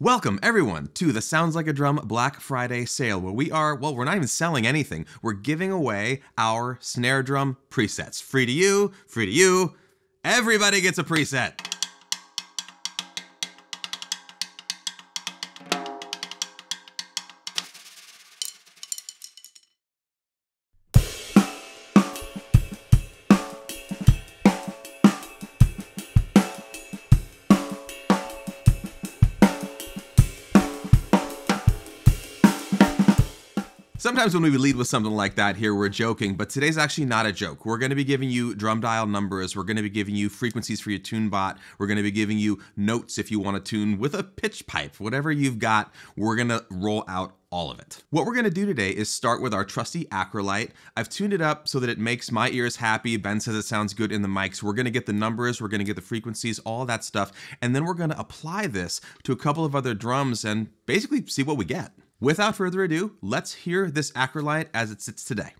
Welcome everyone to the Sounds Like a Drum Black Friday sale where we're not even selling anything. We're giving away our snare drum presets. Free to you, free to you. Everybody gets a preset. Sometimes when we lead with something like that here, we're joking, but today's actually not a joke. We're going to be giving you DrumDial numbers. We're going to be giving you frequencies for your TuneBot. We're going to be giving you notes if you want to tune with a pitch pipe. Whatever you've got, we're going to roll out all of it. What we're going to do today is start with our trusty Acrolite. I've tuned it up so that it makes my ears happy. Ben says it sounds good in the mic. So we're going to get the numbers, we're going to get the frequencies, all that stuff. And then we're going to apply this to a couple of other drums and basically see what we get. Without further ado, let's hear this Acrolite as it sits today.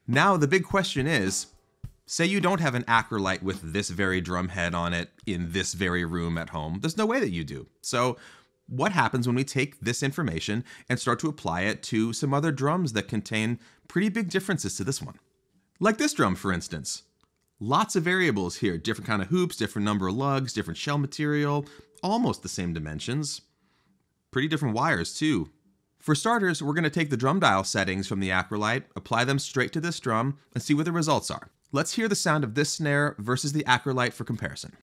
Now the big question is, say you don't have an Acrolite with this very drum head on it in this very room at home. There's no way that you do. So what happens when we take this information and start to apply it to some other drums that contain pretty big differences to this one? Like this drum, for instance. Lots of variables here, different kind of hoops, different number of lugs, different shell material, almost the same dimensions. Pretty different wires too. For starters, we're going to take the DrumDial settings from the Acrolite, apply them straight to this drum, and see what the results are. Let's hear the sound of this snare versus the Acrolite for comparison.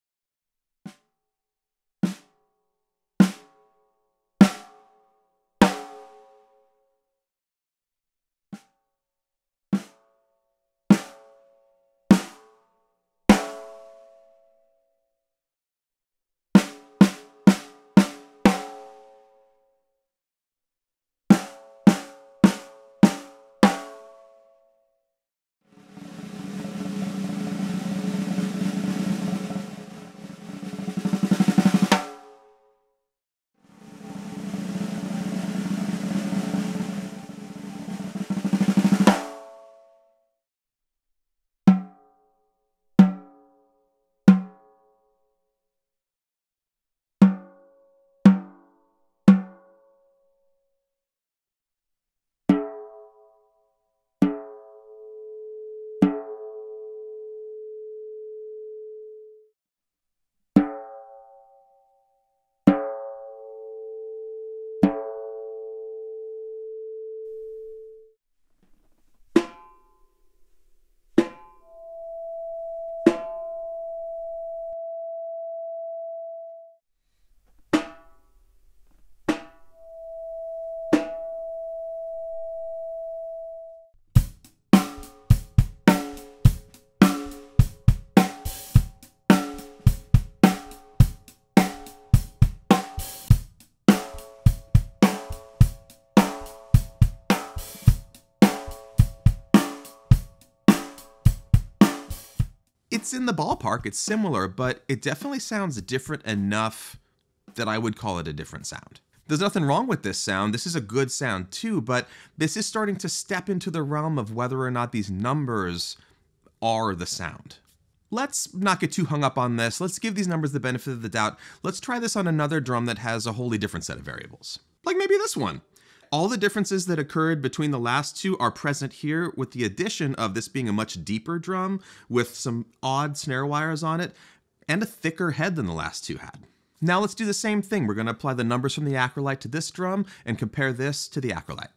It's in the ballpark, it's similar, but it definitely sounds different enough that I would call it a different sound. There's nothing wrong with this sound, this is a good sound too, but this is starting to step into the realm of whether or not these numbers are the sound. Let's not get too hung up on this, let's give these numbers the benefit of the doubt. Let's try this on another drum that has a wholly different set of variables. Like maybe this one. All the differences that occurred between the last two are present here, with the addition of this being a much deeper drum with some odd snare wires on it and a thicker head than the last two had. Now let's do the same thing. We're going to apply the numbers from the Acrolite to this drum and compare this to the Acrolite.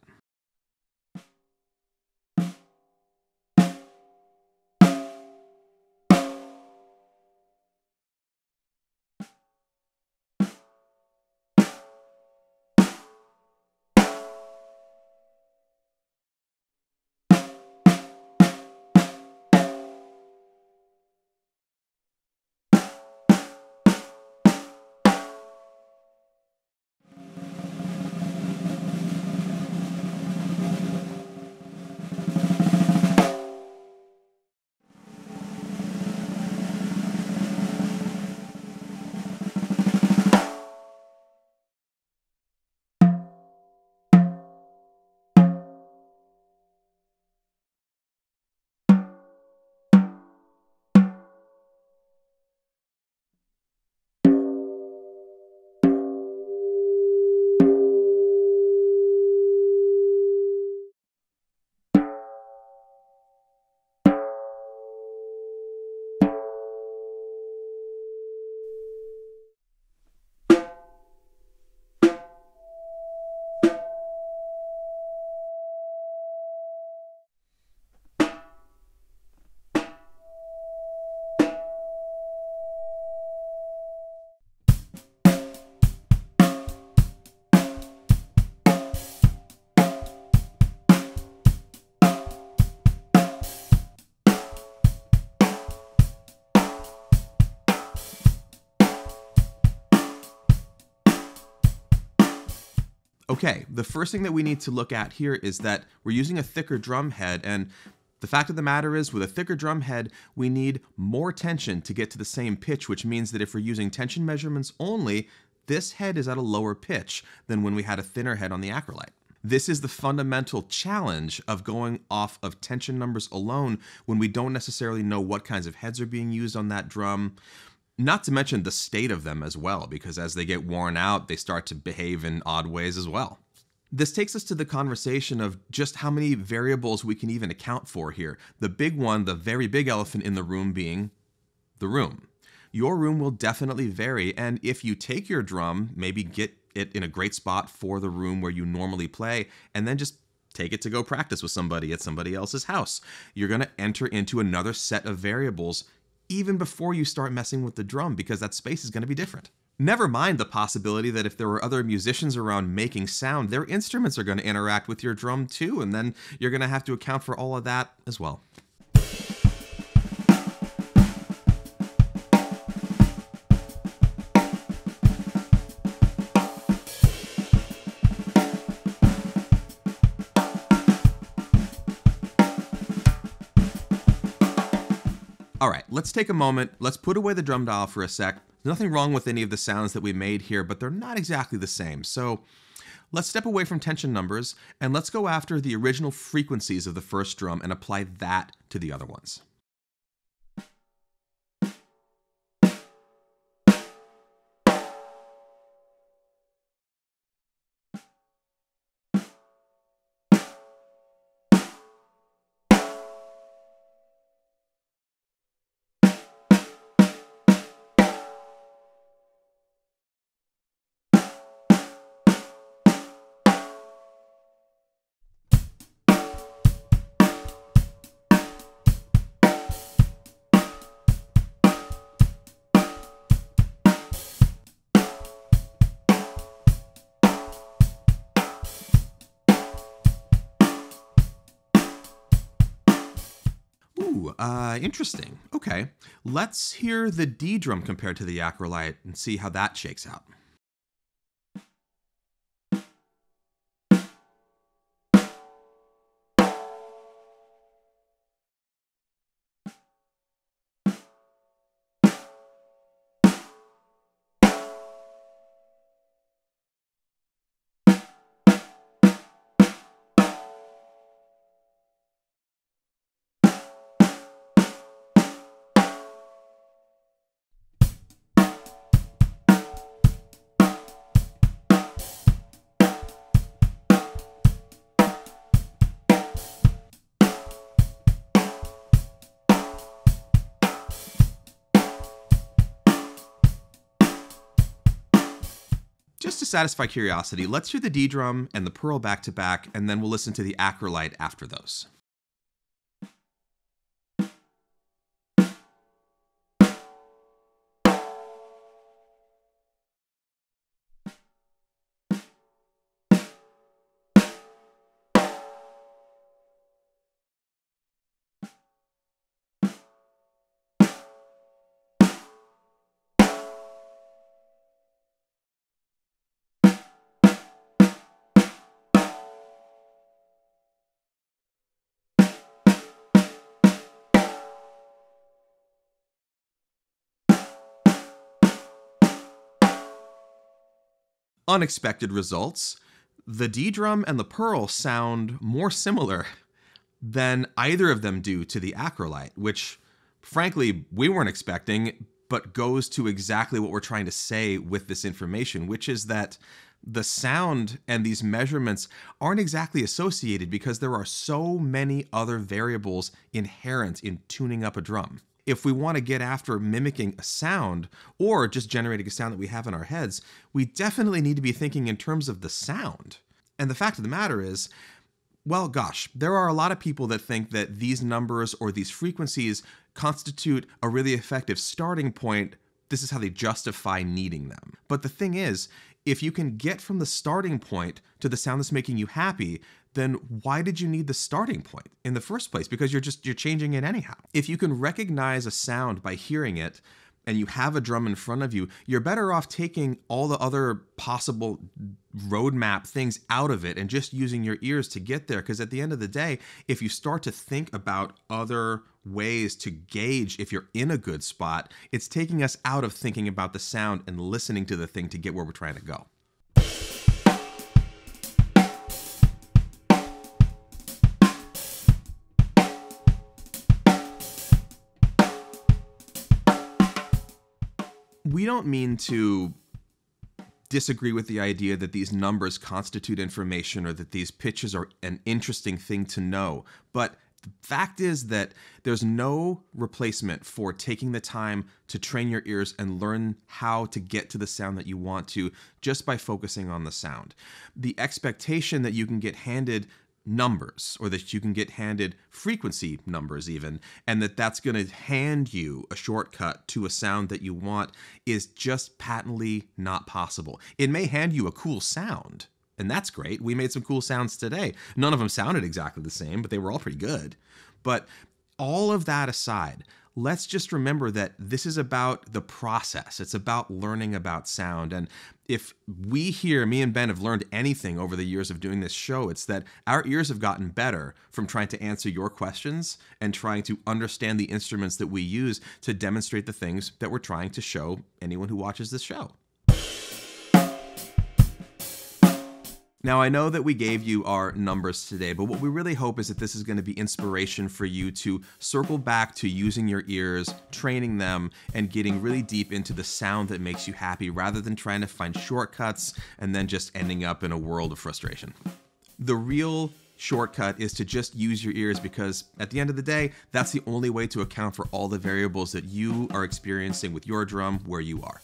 Okay, the first thing that we need to look at here is that we're using a thicker drum head, and the fact of the matter is, with a thicker drum head, we need more tension to get to the same pitch, which means that if we're using tension measurements only, this head is at a lower pitch than when we had a thinner head on the Acrolite. This is the fundamental challenge of going off of tension numbers alone when we don't necessarily know what kinds of heads are being used on that drum. Not to mention the state of them as well, because as they get worn out, they start to behave in odd ways as well. This takes us to the conversation of just how many variables we can even account for here. The big one, the very big elephant in the room being the room. Your room will definitely vary, and if you take your drum, maybe get it in a great spot for the room where you normally play, and then just take it to go practice with somebody at somebody else's house, you're going to enter into another set of variables even before you start messing with the drum, because that space is going to be different. Never mind the possibility that if there were other musicians around making sound, their instruments are going to interact with your drum too, and then you're going to have to account for all of that as well. All right, let's take a moment. Let's put away the DrumDial for a sec. There's nothing wrong with any of the sounds that we made here, but they're not exactly the same. So let's step away from tension numbers and let's go after the original frequencies of the first drum and apply that to the other ones. Interesting. Okay, let's hear the D drum compared to the Acrolite and see how that shakes out. Just to satisfy curiosity, let's hear the D drum and the Pearl back to back, and then we'll listen to the Acrolite after those. Unexpected results. The D drum and the Pearl sound more similar than either of them do to the Acrolite, which frankly we weren't expecting, but goes to exactly what we're trying to say with this information, which is that the sound and these measurements aren't exactly associated because there are so many other variables inherent in tuning up a drum. If we want to get after mimicking a sound or just generating a sound that we have in our heads, we definitely need to be thinking in terms of the sound. And the fact of the matter is, well, gosh, there are a lot of people that think that these numbers or these frequencies constitute a really effective starting point. This is how they justify needing them. But the thing is, if you can get from the starting point to the sound that's making you happy, then why did you need the starting point in the first place? Because you're changing it anyhow. If you can recognize a sound by hearing it, and you have a drum in front of you, you're better off taking all the other possible roadmap things out of it and just using your ears to get there. Because at the end of the day, if you start to think about other ways to gauge if you're in a good spot, it's taking us out of thinking about the sound and listening to the thing to get where we're trying to go. We don't mean to disagree with the idea that these numbers constitute information or that these pitches are an interesting thing to know, but the fact is that there's no replacement for taking the time to train your ears and learn how to get to the sound that you want to just by focusing on the sound. The expectation that you can get handed numbers, or that you can get handed frequency numbers even, and that's going to hand you a shortcut to a sound that you want, is just patently not possible. It may hand you a cool sound, and that's great. We made some cool sounds today. None of them sounded exactly the same, but they were all pretty good. But all of that aside, let's just remember that this is about the process. It's about learning about sound. And if we here, me and Ben, have learned anything over the years of doing this show, it's that our ears have gotten better from trying to answer your questions and trying to understand the instruments that we use to demonstrate the things that we're trying to show anyone who watches this show. Now, I know that we gave you our numbers today, but what we really hope is that this is going to be inspiration for you to circle back to using your ears, training them, and getting really deep into the sound that makes you happy rather than trying to find shortcuts and then just ending up in a world of frustration. The real shortcut is to just use your ears, because at the end of the day, that's the only way to account for all the variables that you are experiencing with your drum where you are.